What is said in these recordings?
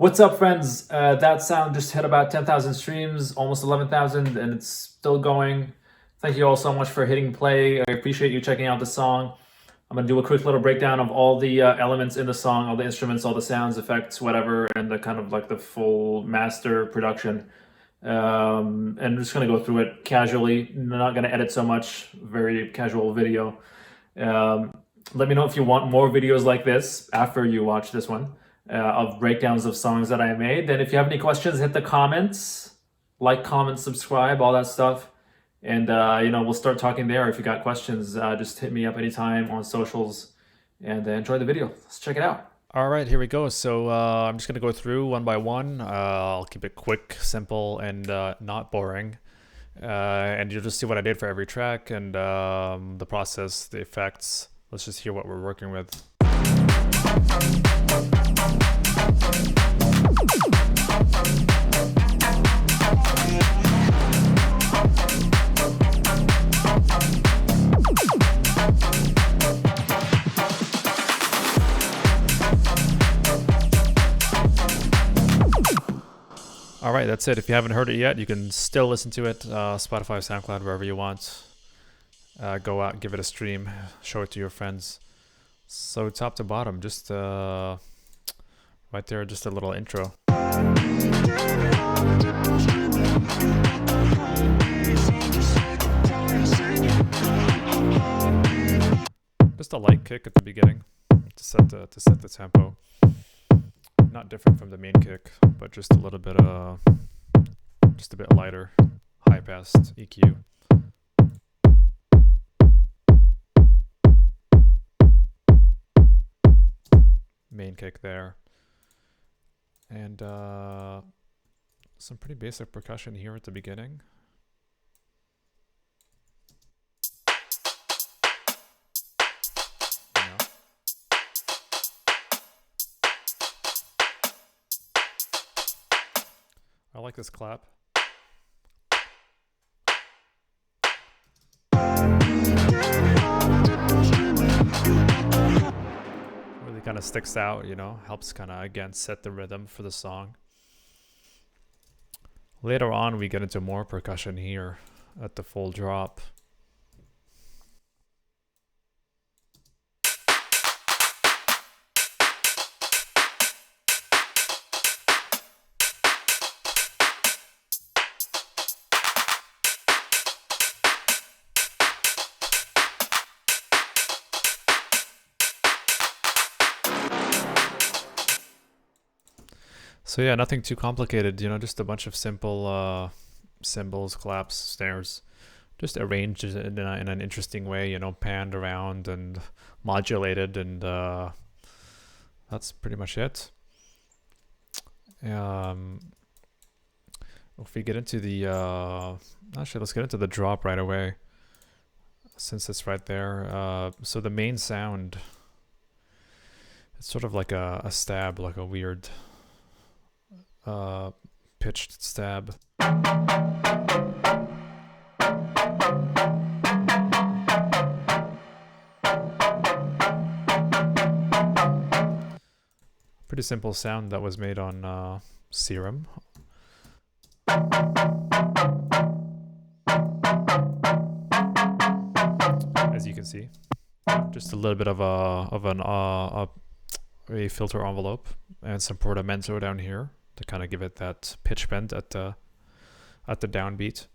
What's up, friends? That sound just hit about 10,000 streams, almost 11,000, and it's still going. Thank you all so much for hitting play. I appreciate you checking out the song. I'm gonna do a quick little breakdown of all the elements in the song, all the instruments, all the sounds, effects, whatever, and the kind of like the full master production. And I'm just gonna go through it casually. Not gonna edit so much. Very casual video. Um, Let me know if you want more videos like this after you watch this one of breakdowns of songs that I made. Then if you have any questions, hit the comments, like, comment, subscribe, all that stuff. And, we'll start talking there. If you got questions, just hit me up anytime on socials and enjoy the video. Let's check it out. All right, here we go. So I'm just going to go through one by one. I'll keep it quick, simple, and not boring. And you'll just see what I did for every track and the process, the effects. Let's just hear what we're working with. All right, that's it. If you haven't heard it yet, you can still listen to it. Spotify, SoundCloud, wherever you want. Go out, give it a stream, show it to your friends. So top to bottom, just right there, just a little intro. Just a light kick at the beginning to set the tempo. Not different from the main kick, but just a little bit just a bit lighter. High pass EQ. Main kick there. And some pretty basic percussion here at the beginning. I like this clap. Really kind of sticks out, helps kind of, again, set the rhythm for the song. Later on, we get into more percussion here at the full drop. So yeah, nothing too complicated, just a bunch of simple cymbals, claps, snares, just arranged in an interesting way, panned around and modulated, and that's pretty much it. If we get into the, actually let's get into the drop right away, since it's right there. So the main sound, it's sort of like a stab, like a weird pitched stab. Pretty simple sound that was made on Serum. As you can see, just a little bit of a filter envelope and some portamento down here to kind of give it that pitch bend at the downbeat.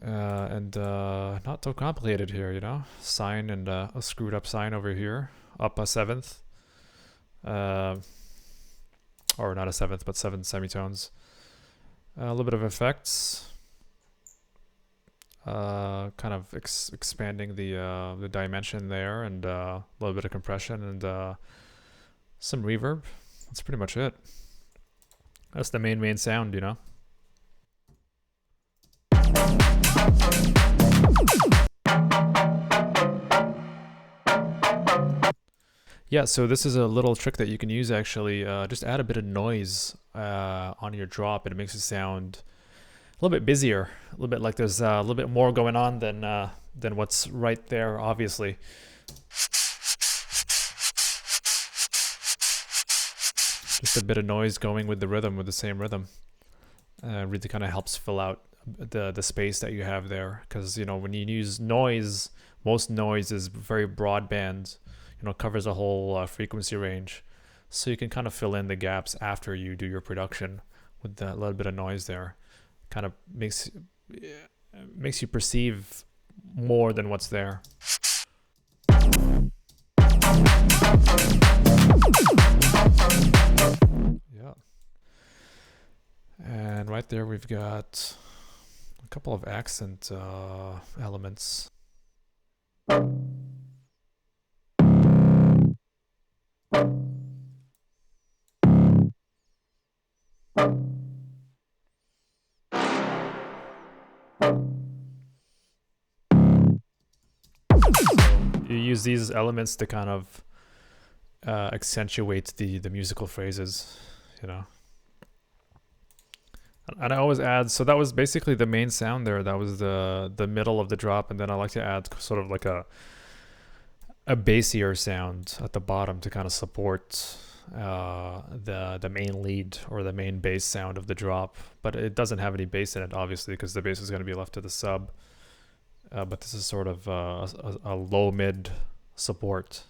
And not so complicated here, Sine and a screwed up sine over here, up a seventh, or not a seventh, but 7 semitones. A little bit of effects, kind of expanding the dimension there, and a little bit of compression and some reverb. That's pretty much it. That's the main sound, Yeah, so this is a little trick that you can use actually. Just add a bit of noise on your drop, and it makes it sound a little bit busier, a little bit like there's a little bit more going on than what's right there, obviously. Just a bit of noise going with the rhythm, with the same rhythm. Really kind of helps fill out the space that you have there, because you know, when you use noise, most noise is very broadband, you know, covers a whole frequency range, so you can kind of fill in the gaps after you do your production with that little bit of noise there. Kind of makes you perceive more than what's there. Yeah. And right there we've got a couple of accent elements. You use these elements to kind of accentuate the musical phrases, you know. And I always add, so that was basically the main sound there. That was the middle of the drop, and then I like to add sort of like a bassier sound at the bottom to kind of support the main lead or the main bass sound of the drop. But it doesn't have any bass in it, obviously, because the bass is going to be left to the sub. But this is sort of a low mid support.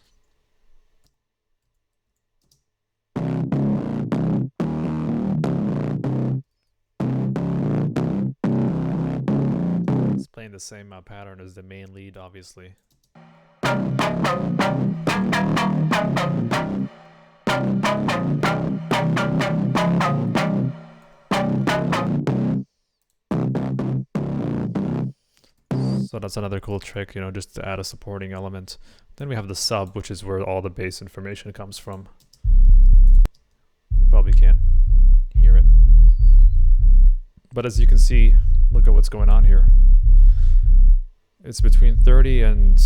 It's playing the same pattern as the main lead, obviously. So that's another cool trick, you know, just to add a supporting element. Then we have the sub, which is where all the bass information comes from. You probably can't hear it. But as you can see, look at what's going on here. It's between 30 and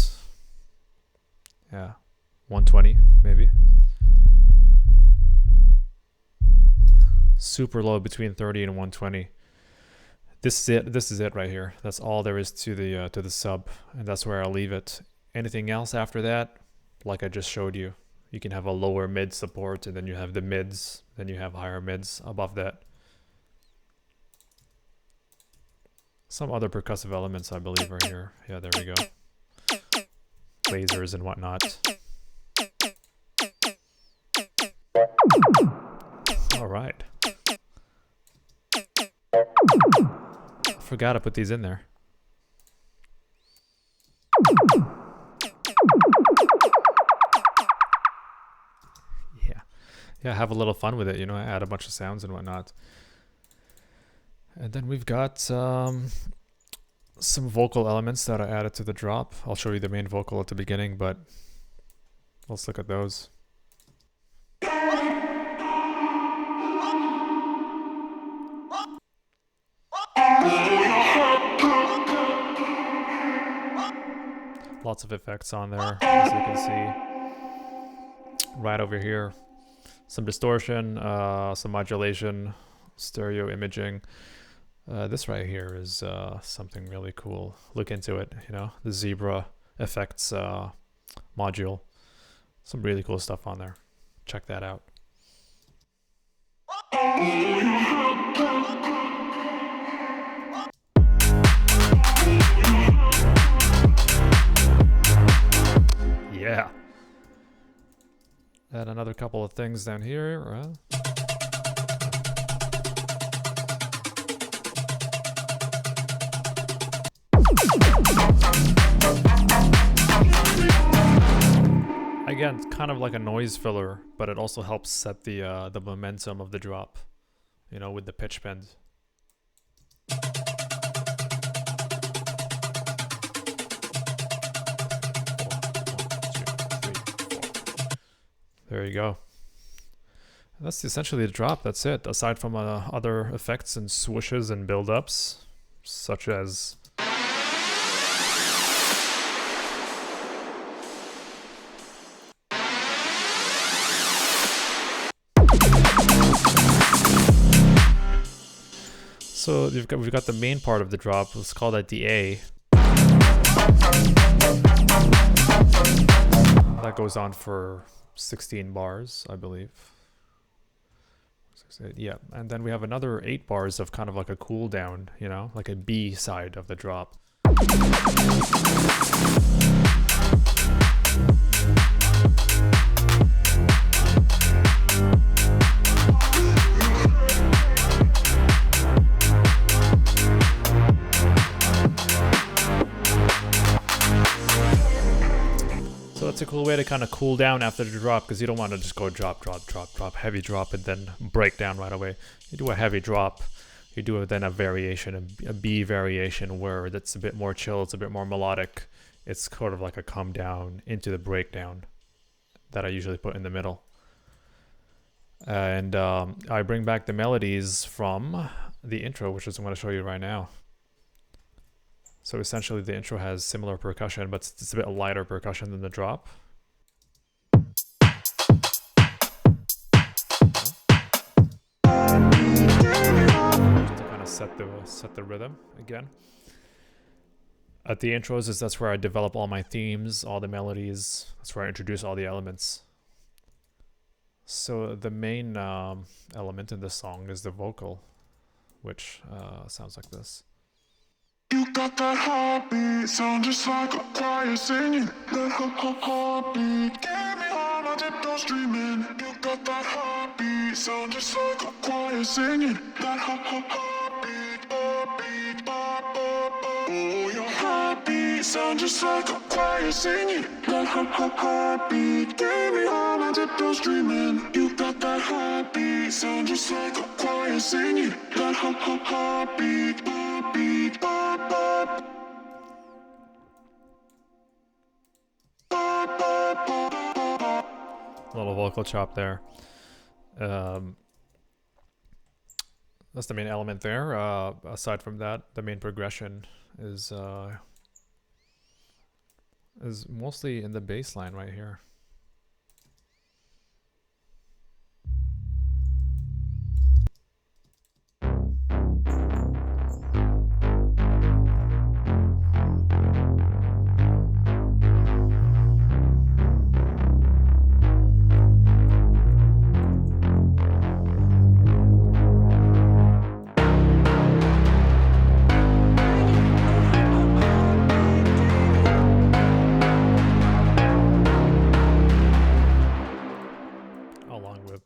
120 maybe. Super low between 30 and 120. This is it right here. That's all there is to the sub, and that's where I'll leave it. Anything else after that, like I just showed you, you can have a lower mid support, and then you have the mids, then you have higher mids above that. Some other percussive elements, I believe, are here. Yeah, there we go. Lasers and whatnot. All right. I forgot to put these in there. Yeah, have a little fun with it, you know, add a bunch of sounds and whatnot. And then we've got some vocal elements that I added to the drop. I'll show you the main vocal at the beginning, but let's look at those. Lots of effects on there, as you can see. Right over here. Some distortion, some modulation, stereo imaging. This right here is something really cool. Look into it, you know, the zebra effects module. Some really cool stuff on there. Check that out. Yeah. And another couple of things down here. Again, it's kind of like a noise filler, but it also helps set the momentum of the drop, you know, with the pitch bend. There you go. And that's essentially the drop. That's it. Aside from other effects and swooshes and build-ups, such as so we've got the main part of the drop. Let's call that the A. That goes on for 16 bars, I believe. 6, 8, yeah. And then we have another 8 bars of kind of like a cooldown, you know, like a B side of the drop. So that's a cool way to kind of cool down after the drop, because you don't want to just go drop, drop, drop, drop, heavy drop, and then break down right away. You do a heavy drop, you do then a variation, a B variation, where that's a bit more chill, it's a bit more melodic. It's sort of like a come down into the breakdown that I usually put in the middle. And I bring back the melodies from the intro, which is I'm going to show you right now. So essentially the intro has similar percussion, but it's a bit lighter percussion than the drop. Just to kind of set the rhythm again. At the intros that's where I develop all my themes, all the melodies. That's where I introduce all the elements. So the main element in this song is the vocal, which sounds like this. You got that heartbeat, sound just like a choir singing. That heartbeat, get me on my tiptoes dreaming. You got that heartbeat, sound just like a choir singing. That heartbeat, heartbeat, oh, your heartbeat, sound just like a choir singing. That heartbeat, get me on my tiptoes dreaming. You got that heartbeat, sound just like a choir singing. That heartbeat, heartbeat, Little vocal chop there. That's the main element there. Aside from that, the main progression is mostly in the bass line right here. Along with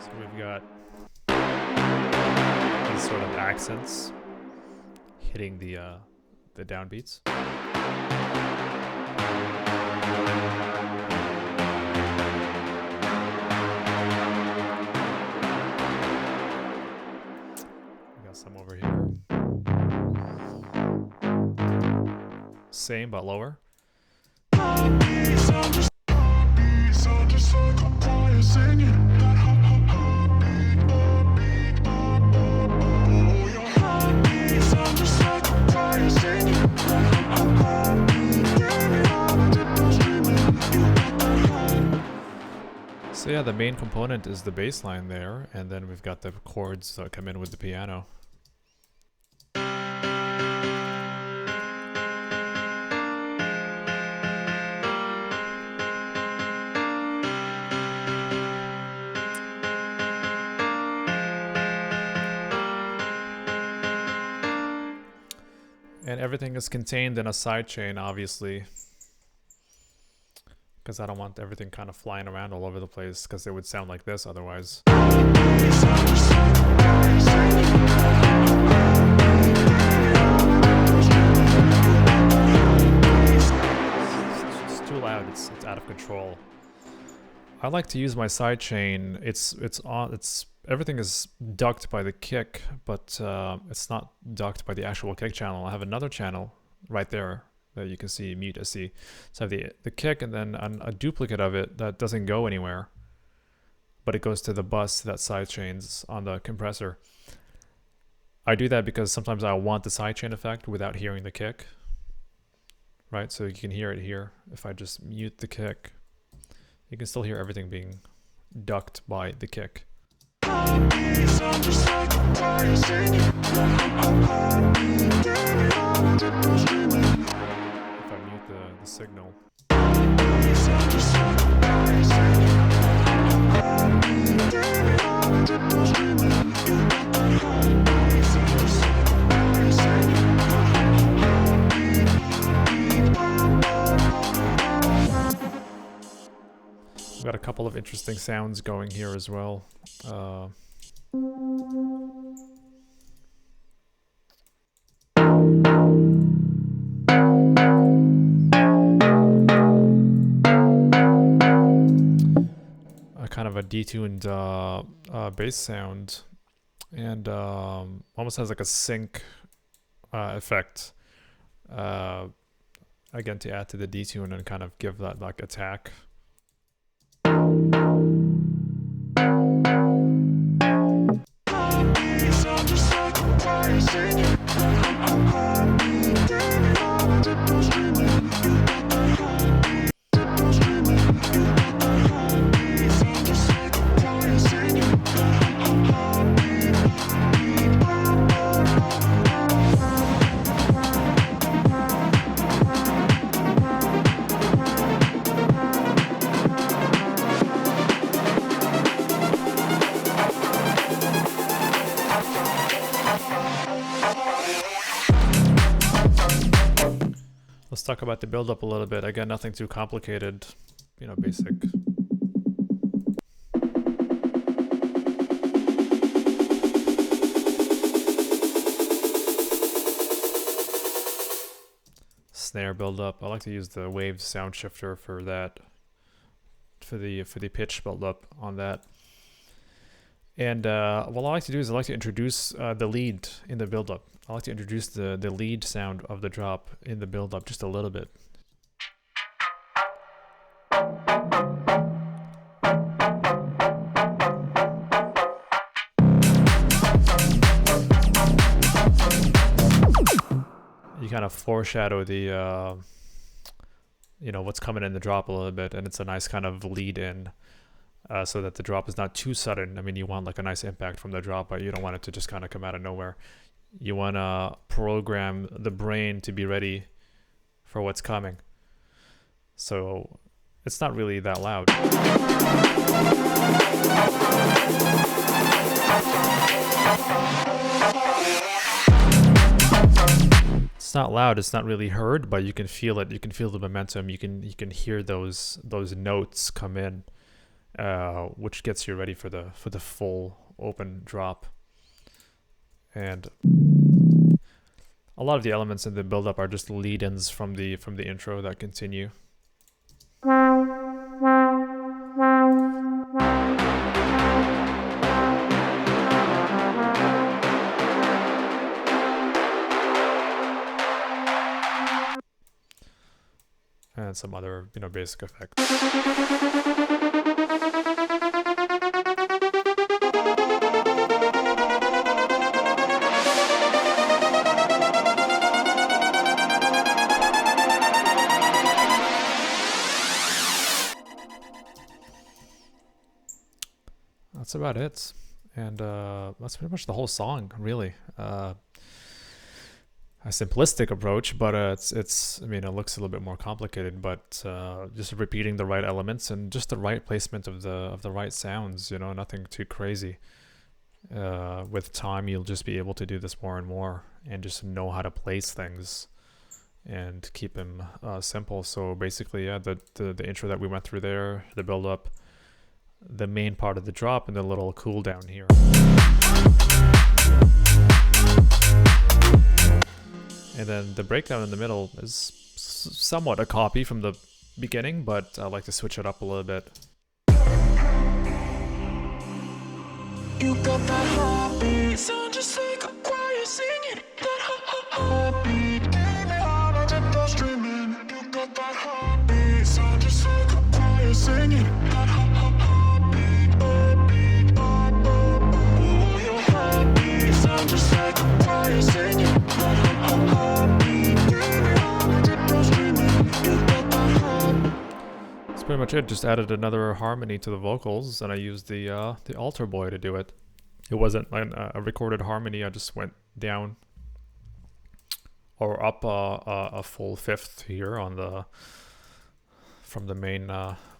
so we've got these sort of accents hitting the downbeats. Some over here. Same but lower. So yeah, the main component is the bass line there, and then we've got the chords that come in with the piano. And everything is contained in a sidechain, obviously, because I don't want everything kind of flying around all over the place, because it would sound like this otherwise. It's too loud. It's out of control. I like to use my sidechain. It's everything is ducked by the kick, but it's not ducked by the actual kick channel. I have another channel right there that you can see, mute SC. So I have the kick and then a duplicate of it that doesn't go anywhere, but it goes to the bus that sidechains on the compressor. I do that because sometimes I want the sidechain effect without hearing the kick, right? So you can hear it here. If I just mute the kick, you can still hear everything being ducked by the kick. Heartbeat sound just like a choir singing. Heartbeat, get me on my tiptoes dreaming. If I mute the signal. Heartbeat sound just like a choir singing. Heartbeat, get me on my tiptoes dreaming. You got that heartbeat sound just like a choir singing. We've got a couple of interesting sounds going here as well. A kind of a detuned bass sound, and almost has like a sync effect. Again, to add to the detune and kind of give that like attack. Heartbeat sound just like a choir singing. Heartbeat, get me on my tiptoes dreaming. You got that heartbeat, tiptoes dreaming. You got that heartbeat sound just like a choir singing. Heartbeat, Let's talk about the build-up a little bit. Again, nothing too complicated, you know, basic. Snare build-up. I like to use the Wave sound shifter for that, for the pitch build-up on that. And what I like to do is I like to introduce the lead in the build-up. I like to introduce the lead sound of the drop in the build-up just a little bit. You kind of foreshadow the, you know, what's coming in the drop a little bit, and it's a nice kind of lead in. So that the drop is not too sudden. I mean, you want like a nice impact from the drop, but you don't want it to just kind of come out of nowhere. You want to program the brain to be ready for what's coming. So it's not really that loud. It's not loud, it's not really heard, but you can feel it. You can feel the momentum. You can hear those notes come in. Which gets you ready for the full open drop. And a lot of the elements in the build-up are just lead-ins from the intro that continue. And some other, you know, basic effects. That's about it, and that's pretty much the whole song, really. A simplistic approach, but it's I mean, it looks a little bit more complicated, but just repeating the right elements and just the right placement of the right sounds, you know, nothing too crazy. With time, you'll just be able to do this more and more, and just know how to place things and keep them simple. So basically, yeah, the intro that we went through there, the build up, the main part of the drop, and the little cool down here. And then the breakdown in the middle is somewhat a copy from the beginning, but I like to switch it up a little bit. you got that heartbeat sound just like a choir singing. That heartbeat, get me on my tiptoes dreaming. You got that heartbeat sound just like a choir singing. That heartbeat, heartbeat, heartbeat. Your heartbeat sound just like a choir singing. That heartbeat, get me on my tiptoes dreaming. You got that heartbeat. That's pretty much it. Just added another harmony to the vocals, and I used the altar boy to do it. It wasn't like a recorded harmony. I just went down or up a full fifth here on the from the main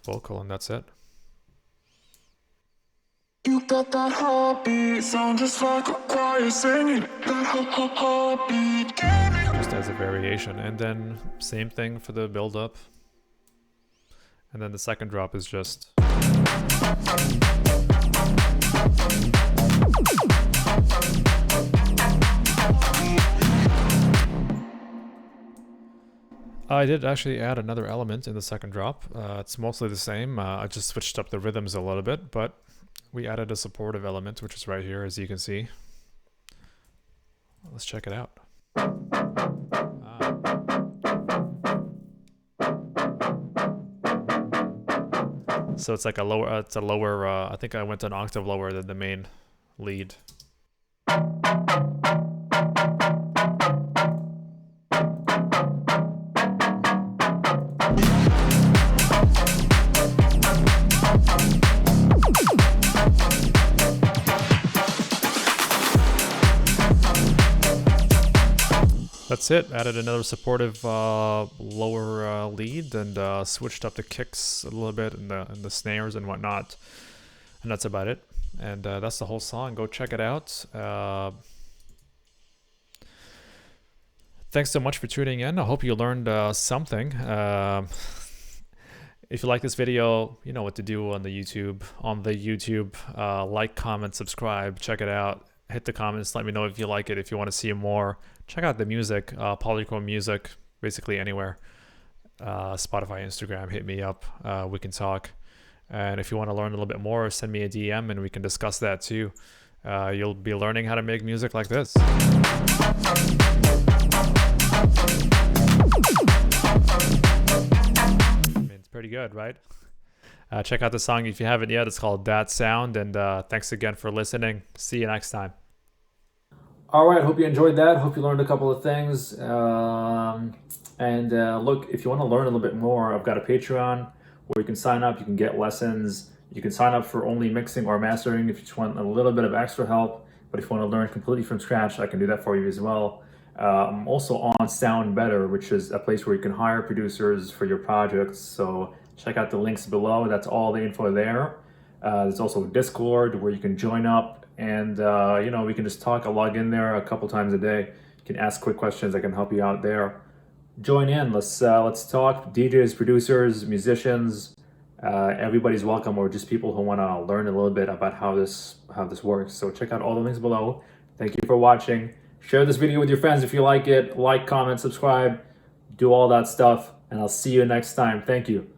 vocal, and that's it. You got that heartbeat, sound just like a choir singing. That heartbeat. Just as a variation, and then same thing for the build up, and then the second drop is just. I did actually add another element in the second drop. It's mostly the same. I just switched up the rhythms a little bit, but we added a supportive element, which is right here, as you can see. Let's check it out. So it's like a lower, I think I went an octave lower than the main lead. That's it. Added another supportive lower lead and switched up the kicks a little bit and the snares and whatnot. And that's about it. And that's the whole song. Go check it out. Thanks so much for tuning in. I hope you learned something. If you like this video, you know what to do on the YouTube. Like, comment, subscribe, check it out. Hit the comments, let me know if you like it, if you want to see more. Check out the music, Polychrome Music, basically anywhere. Spotify, Instagram, hit me up, we can talk. And if you want to learn a little bit more, send me a DM and we can discuss that too. You'll be learning how to make music like this. It's pretty good, right? Check out the song if you haven't yet. It's called That Sound. And thanks again for listening. See you next time. All right, hope you enjoyed that. Hope you learned a couple of things. Look, if you want to learn a little bit more, I've got a Patreon where you can sign up. You can get lessons. You can sign up for only mixing or mastering if you just want a little bit of extra help. But if you want to learn completely from scratch, I can do that for you as well. I'm also on Sound Better, which is a place where you can hire producers for your projects. So check out the links below. That's all the info there. There's also a Discord where you can join up and we can just talk. I'll log in there a couple times a day. You can ask quick questions. I can help you out there. Join in. Let's talk. DJs, producers, musicians, everybody's welcome, or just people who want to learn a little bit about how this works. So check out all the links below. Thank you for watching. Share this video with your friends if you like it. Like, comment, subscribe, do all that stuff, and I'll see you next time. Thank you.